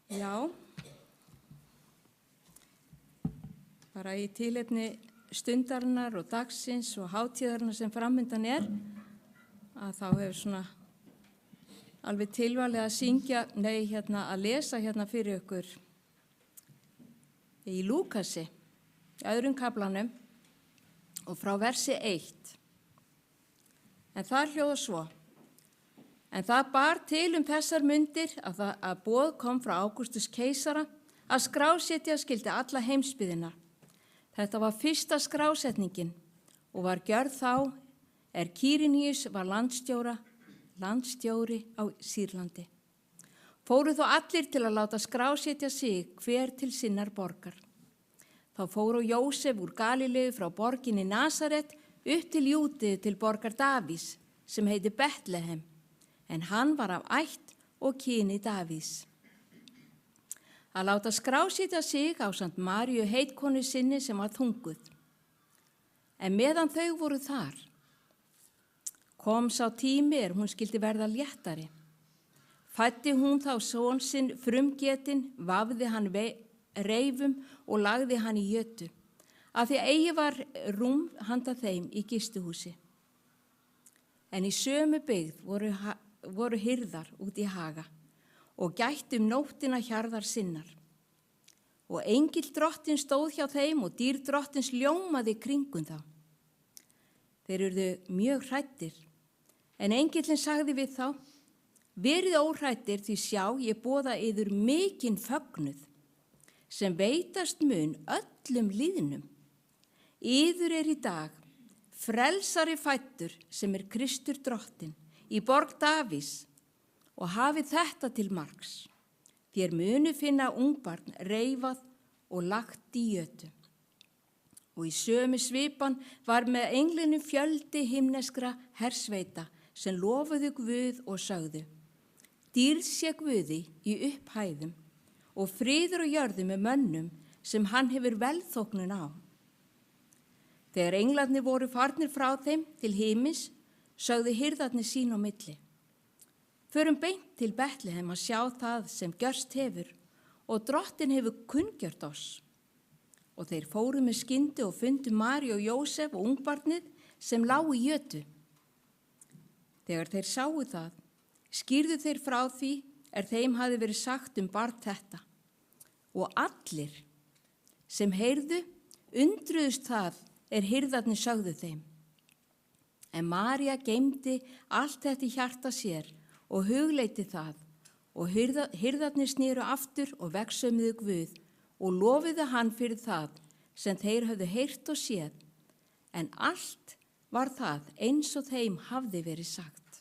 Já, bara í tilefni stundarinnar og dagsins og hátíðarinnar sem framundan að þá hefur svona alveg tilvalið að syngja, að lesa fyrir ykkur í Lúkasi, í öðrum kaflanum og frá versi 1. En það hljóðar svo. En það bar til þessar mundir að boð kom frá Ágústus keisara að skrásetja skyldi alla heimsbyggðina. Þetta var fyrsta skrásetningin og var gjörð þá Kýriníus var landstjóri á Sýrlandi. Fóru þó allir til að láta skrásetja sig hver til sinnar borgar. Þá fóru Jósef úr Galileu frá borginni Nasaret upp til Júdeu til borgar Davís sem heiti Betlehem. En hann var af ætt og kyni Davíðs. Að láta skrásetja sig ásamt Maríu heitkonu sinni sem var þunguð. En meðan þau voru þar, kom sá tími hún skyldi verða léttari. Fæddi hún þá son sinn frumgetinn, vafði hann reifum og lagði hann í jötu, af því eigi var rúm handa þeim í gistuhúsi. En í sömu byggð voru hirðar út í haga og gættu nóttina hjarðar sinnar. Og engill drottins stóð hjá þeim og dýr drottins ljómaði kringum þá. Þeir urðu mjög hræddir, en engillinn sagði við þá, verið óhræddir því sjá ég boða yður mikinn fögnuð, sem veitast mun öllum lýðnum. Yður í dag frelsari fæddur sem Kristur drottinn, í borg Davís og hafið þetta til marks. Þér munu finna ungbarn reifað og lagt í jötu. Og í sömu svipan var með englinum fjöldi himneskra hersveita sem lofuðu Guð og sögðu, dýrð sé Guði í upphæðum og friður og jörðu með mönnum sem hann hefur velþóknun á. Þegar englarnir voru farnir frá þeim til himins, sögðu hirðarnir sín á milli. Förum beint til Betlehem að sjá það sem gjörst hefur og drottin hefur kunngjört oss. Og þeir fóru með skyndi og fundu Maríu og Jósef og ungbarnið sem lágu í jötu. Þegar þeir sáu það, skýrðu þeir frá því þeim hafi verið sagt barn þetta. Og allir sem heyrðu undruðust það hirðarnir sögðu þeim. En María geymdi allt þetta í hjarta sér og hugleiti það og hirðarnir snéru aftur og vegsömuðu Guð og lofuðu hann fyrir það sem þeir höfðu heyrt og séð, en allt var það eins og þeim hafði verið sagt.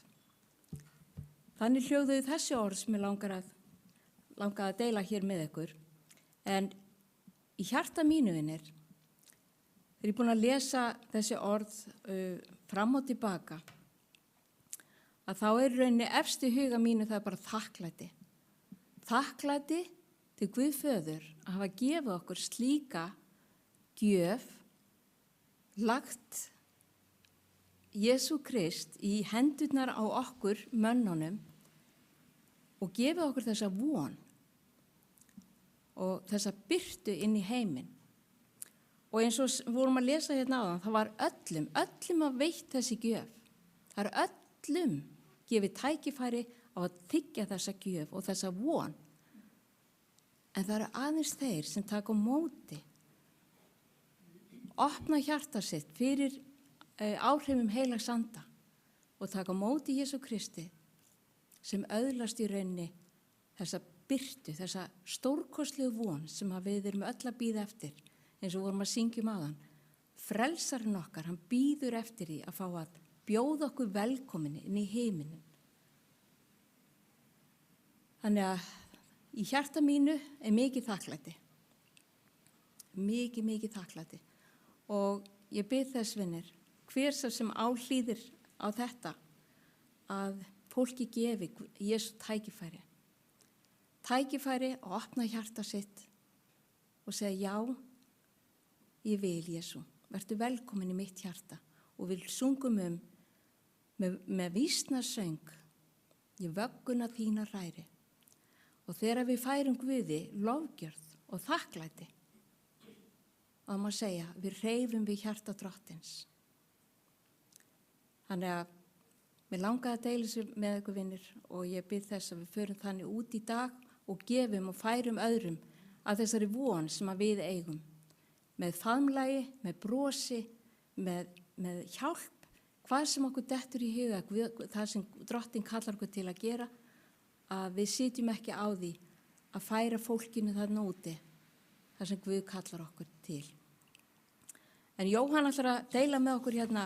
Þannig hljóðuðu þessi orð sem ég langaði að deila hér með ykkur, en í hjarta mínu þegar ég er búin að lesa þessi orð fram og tilbaka, að þá rauninni efst í huga mínu það bara þakklæti. Þakklæti til Guð föður að hafa gefið okkur slíka gjöf, lagt Jesú Krist í hendurnar á okkur mönnunum og gefið okkur þessa von og þessa birtu inn í heiminn. Og eins og vorum að lesa hérna áðan, það var öllum að veitt þessi gjöf. Það öllum gefið tækifæri á að þiggja þessa gjöf og þessa von. En það aðeins þeir sem taka á móti, opna hjarta sitt fyrir áhrifum heilags anda og taka á móti Jesú Kristi sem öðlast í rauninni þessa birtu, þessa stórkostlegu von sem við erum öll að bíða eftir. Eins og vorum að syngja áðan, frelsarinn okkar, hann bíður eftir því að fá að bjóða okkur velkomin inn í heiminin. Þannig að í hjarta mínu mikið þakklæti. Mikið þakklæti. Og ég bið þess vinir, hver sem áhlýðir á þetta, að fólki gefi Jesú tækifæri. Tækifæri að opna hjarta sitt og segja já, ég vil Jesú, vertu velkomin í mitt hjarta og við sungum með vísna söng, ég vögguna þína hræri Og þegar við færum Guði lofgjörð og þakklæti, og það má segja, við hreyfum við hjarta Drottins. Þannig að mér langaði að deila þessu með ykkur vinir og ég bið þess að við förum þannig út í dag og gefum og færum öðrum að þessari von sem að við eigum. Með faðmlagi, með brosi, með hjálp, hvað sem okkur dettur í huga, það sem Drottinn kallar okkur til að gera, að við sitjum ekki á því að færa fólkinu þarna úti, það sem Guð kallar okkur til. En Jóhann ætlar að deila með okkur hérna